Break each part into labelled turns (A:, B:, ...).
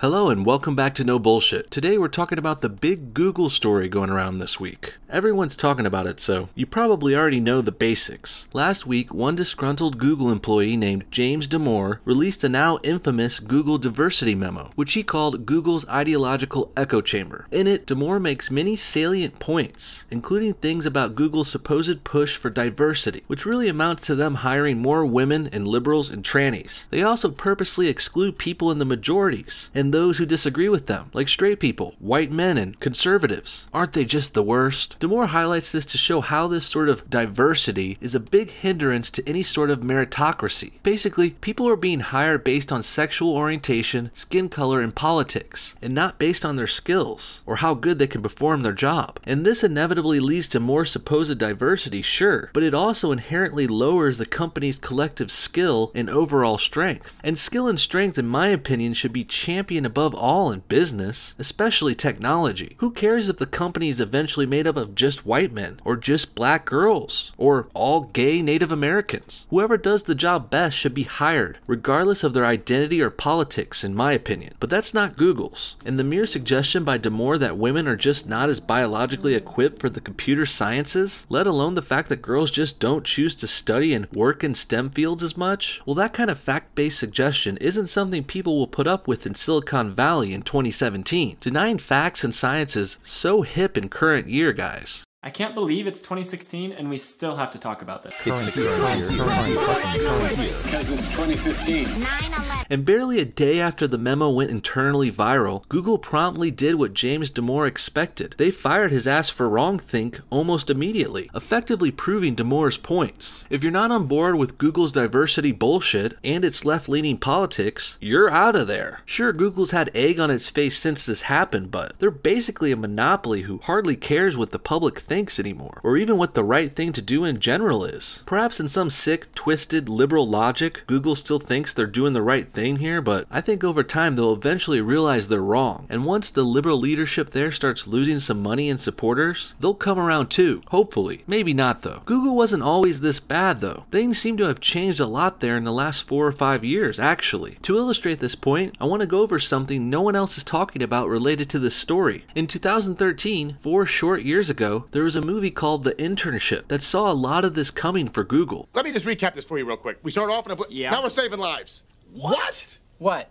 A: Hello and welcome back to No Bullshit. Today we're talking about the big Google story going around this week. Everyone's talking about it, so you probably already know the basics. Last week, one disgruntled Google employee named James Damore released the now infamous Google Diversity Memo, which he called Google's ideological echo chamber. In it, Damore makes many salient points, including things about Google's supposed push for diversity, which really amounts to them hiring more women and liberals and trannies. They also purposely exclude people in the majorities, and those who disagree with them, like straight people, white men, and conservatives. Aren't they just the worst? Damore highlights this to show how this sort of diversity is a big hindrance to any sort of meritocracy. Basically, people are being hired based on sexual orientation, skin color, and politics, and not based on their skills, or how good they can perform their job. And this inevitably leads to more supposed diversity, sure, but it also inherently lowers the company's collective skill and overall strength. And skill and strength, in my opinion, should be championed above all in business, especially technology. Who cares if the company is eventually made up of just white men, or just black girls, or all gay Native Americans? Whoever does the job best should be hired, regardless of their identity or politics, in my opinion. But that's not Google's. And the mere suggestion by Damore that women are just not as biologically equipped for the computer sciences, let alone the fact that girls just don't choose to study and work in STEM fields as much, well, that kind of fact-based suggestion isn't something people will put up with in Silicon Valley in 2017. Denying facts and science is so hip in current year, guys.
B: I can't believe it's 2016 and we still have to talk about this.
C: Because it's 2015. 9/11.
A: And barely a day after the memo went internally viral, Google promptly did what James Damore expected. They fired his ass for wrongthink almost immediately, effectively proving Damore's points. If you're not on board with Google's diversity bullshit and its left-leaning politics, you're out of there. Sure, Google's had egg on its face since this happened, but they're basically a monopoly who hardly cares what the public thinks anymore, or even what the right thing to do in general is. Perhaps in some sick, twisted, liberal logic, Google still thinks they're doing the right thing here, but I think over time they'll eventually realize they're wrong. And once the liberal leadership there starts losing some money and supporters, they'll come around too, hopefully. Maybe not though. Google wasn't always this bad though. Things seem to have changed a lot there in the last 4 or 5 years, actually. To illustrate this point, I want to go over something no one else is talking about related to this story. In 2013, 4 short years ago, there was a movie called The Internship that saw a lot of this coming for Google.
D: Let me just recap this for you real quick. We started off in a now we're saving lives. What?
E: What?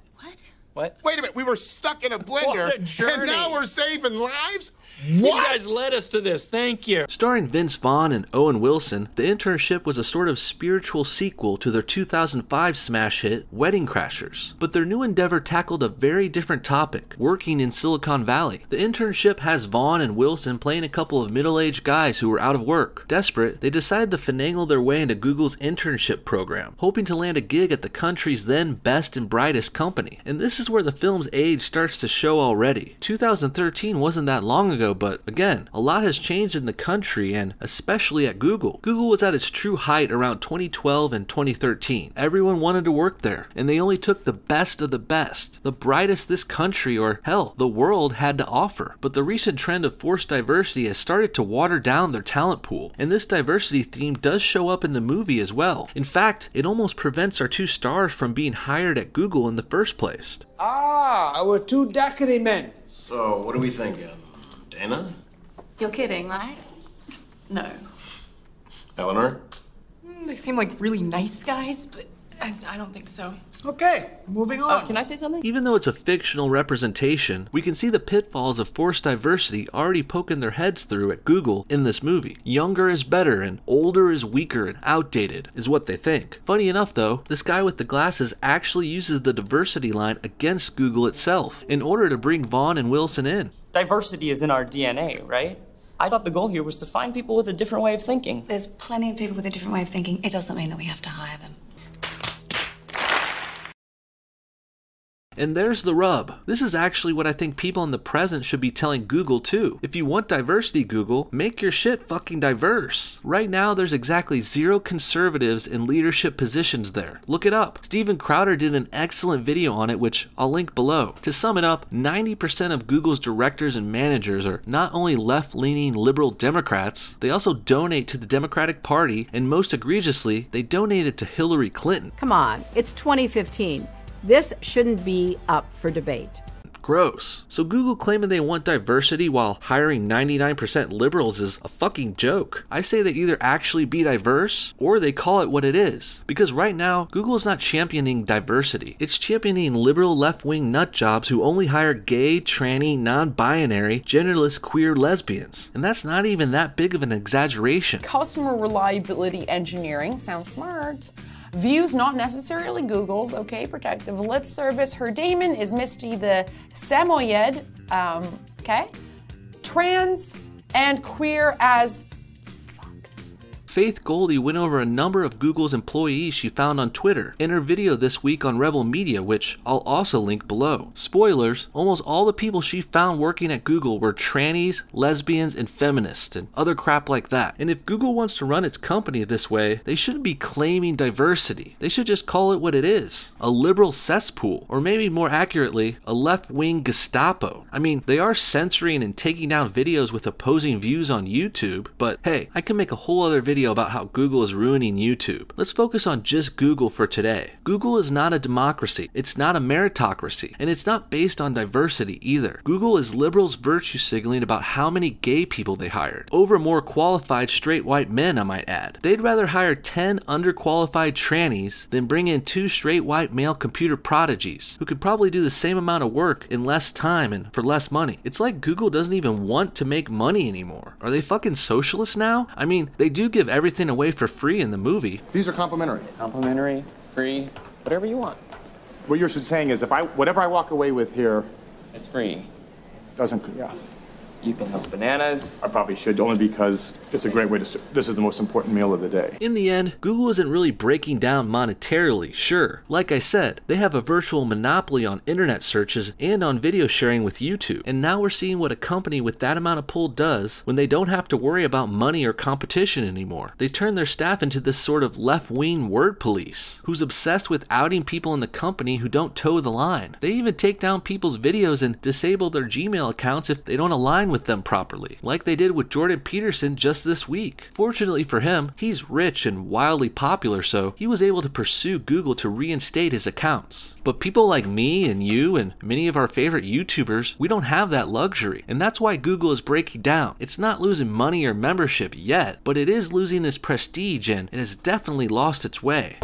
D: Wait a minute, we were stuck in a blender,
E: What a journey.
D: and now we're saving lives?
E: You guys led us to this, thank you.
A: Starring Vince Vaughn and Owen Wilson, The Internship was a sort of spiritual sequel to their 2005 smash hit, Wedding Crashers. But their new endeavor tackled a very different topic, working in Silicon Valley. The Internship has Vaughn and Wilson playing a couple of middle-aged guys who were out of work. Desperate, they decided to finagle their way into Google's internship program, hoping to land a gig at the country's then best and brightest company. And this is where the film's age starts to show already. 2013 wasn't that long ago, but again, a lot has changed in the country and especially at Google. Google was at its true height around 2012 and 2013. Everyone wanted to work there, and they only took the best of the best, the brightest this country or hell, the world had to offer. But the recent trend of forced diversity has started to water down their talent pool, and this diversity theme does show up in the movie as well. In fact, it almost prevents our 2 stars from being hired at Google in the first place.
F: Our 2 daiquiri men.
C: So, what are we thinking? Dana?
G: You're kidding, right? No.
C: Eleanor?
G: They seem like really nice guys, but I don't think so.
F: Okay, moving on.
E: Can I say something?
A: Even though it's a fictional representation, we can see the pitfalls of forced diversity already poking their heads through at Google in this movie. Younger is better and older is weaker and outdated is what they think. Funny enough though, this guy with the glasses actually uses the diversity line against Google itself in order to bring Vaughn and Wilson in.
H: Diversity is in our DNA, right? I thought the goal here was to find people with a different way of thinking.
G: There's plenty of people with a different way of thinking. It doesn't mean that we have to hire them.
A: And there's the rub. This is actually what I think people in the present should be telling Google too. If you want diversity, Google, make your shit fucking diverse. Right now, there's exactly 0 conservatives in leadership positions there. Look it up. Steven Crowder did an excellent video on it, which I'll link below. To sum it up, 90% of Google's directors and managers are not only left-leaning liberal Democrats, they also donate to the Democratic Party, and most egregiously, they donated to Hillary Clinton.
I: Come on, it's 2015. This shouldn't be up for debate.
A: Gross. So Google claiming they want diversity while hiring 99% liberals is a fucking joke. I say they either actually be diverse or they call it what it is. Because right now, Google is not championing diversity. It's championing liberal left-wing nut jobs who only hire gay, tranny, non-binary, genderless, queer lesbians. And that's not even that big of an exaggeration.
I: Customer reliability engineering, sounds smart. Views not necessarily Google's, okay, protective lip service. Her daemon is Misty the Samoyed, okay? Trans and queer as
A: Faith Goldie went over a number of Google's employees she found on Twitter in her video this week on Rebel Media, which I'll also link below. Spoilers, almost all the people she found working at Google were trannies, lesbians, and feminists, and other crap like that. And if Google wants to run its company this way, they shouldn't be claiming diversity. They should just call it what it is. A liberal cesspool, or maybe more accurately, a left-wing Gestapo. I mean, they are censoring and taking down videos with opposing views on YouTube, but hey, I can make a whole other video about how Google is ruining YouTube. Let's focus on just Google for today. Google is not a democracy, it's not a meritocracy, and it's not based on diversity either. Google is liberals virtue signaling about how many gay people they hired, over more qualified straight white men, I might add. They'd rather hire 10 underqualified trannies than bring in 2 straight white male computer prodigies who could probably do the same amount of work in less time and for less money. It's like Google doesn't even want to make money anymore. Are they fucking socialists now? I mean, they do give everything away for free in the movie.
D: These are complimentary.
H: Complimentary, free, whatever you want.
D: What you're saying is whatever I walk away with here
H: It's free.
D: doesn't, yeah.
H: You can have bananas.
D: I probably should, only because it's a great way to, this is the most important meal of the day.
A: In the end, Google isn't really breaking down monetarily, sure. Like I said, they have a virtual monopoly on internet searches and on video sharing with YouTube. And now we're seeing what a company with that amount of pull does when they don't have to worry about money or competition anymore. They turn their staff into this sort of left-wing word police, who's obsessed with outing people in the company who don't toe the line. They even take down people's videos and disable their Gmail accounts if they don't align with them properly, like they did with Jordan Peterson just this week. Fortunately for him, he's rich and wildly popular, so he was able to pursue Google to reinstate his accounts. But people like me and you and many of our favorite YouTubers, we don't have that luxury, and that's why Google is breaking down. It's not losing money or membership yet, but it is losing its prestige and it has definitely lost its way.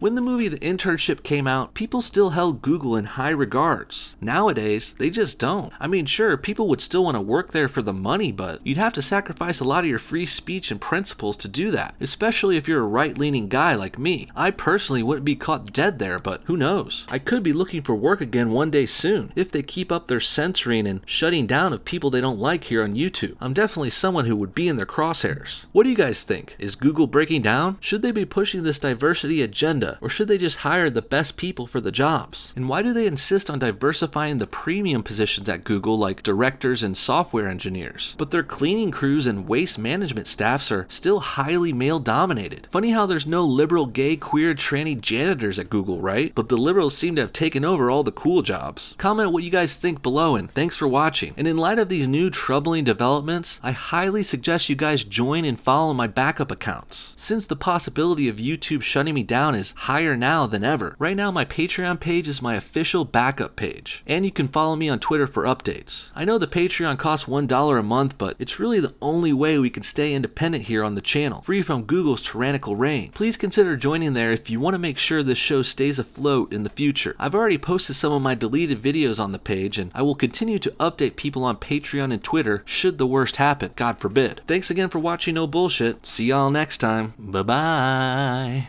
A: When the movie The Internship came out, people still held Google in high regards. Nowadays, they just don't. I mean, sure, people would still want to work there for the money, but you'd have to sacrifice a lot of your free speech and principles to do that, especially if you're a right-leaning guy like me. I personally wouldn't be caught dead there, but who knows? I could be looking for work again one day soon, if they keep up their censoring and shutting down of people they don't like here on YouTube. I'm definitely someone who would be in their crosshairs. What do you guys think? Is Google breaking down? Should they be pushing this diversity agenda? Or should they just hire the best people for the jobs? And why do they insist on diversifying the premium positions at Google like directors and software engineers? But their cleaning crews and waste management staffs are still highly male dominated. Funny how there's no liberal, gay, queer, tranny janitors at Google, right? But the liberals seem to have taken over all the cool jobs. Comment what you guys think below, and thanks for watching. And in light of these new troubling developments, I highly suggest you guys join and follow my backup accounts, since the possibility of YouTube shutting me down is higher now than ever. Right now my Patreon page is my official backup page, and you can follow me on Twitter for updates. I know the Patreon costs $1 a month, but it's really the only way we can stay independent here on the channel, free from Google's tyrannical reign. Please consider joining there if you want to make sure this show stays afloat in the future. I've already posted some of my deleted videos on the page, and I will continue to update people on Patreon and Twitter should the worst happen, God forbid. Thanks again for watching No Bullshit. See y'all next time. Bye bye.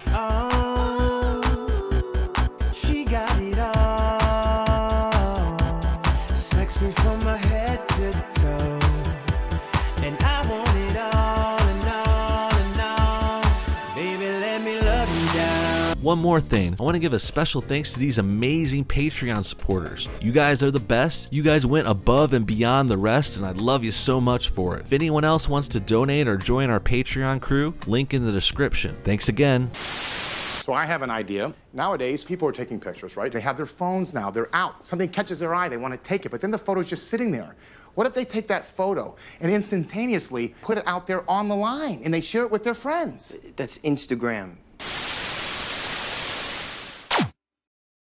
A: One more thing, I want to give a special thanks to these amazing Patreon supporters. You guys are the best. You guys went above and beyond the rest, and I love you so much for it. If anyone else wants to donate or join our Patreon crew, link in the description. Thanks again.
D: So I have an idea. Nowadays, people are taking pictures, right? They have their phones now. They're out. Something catches their eye. They want to take it, but then the photo's just sitting there. What if they take that photo and instantaneously put it out there on the line and they share it with their friends?
J: That's Instagram.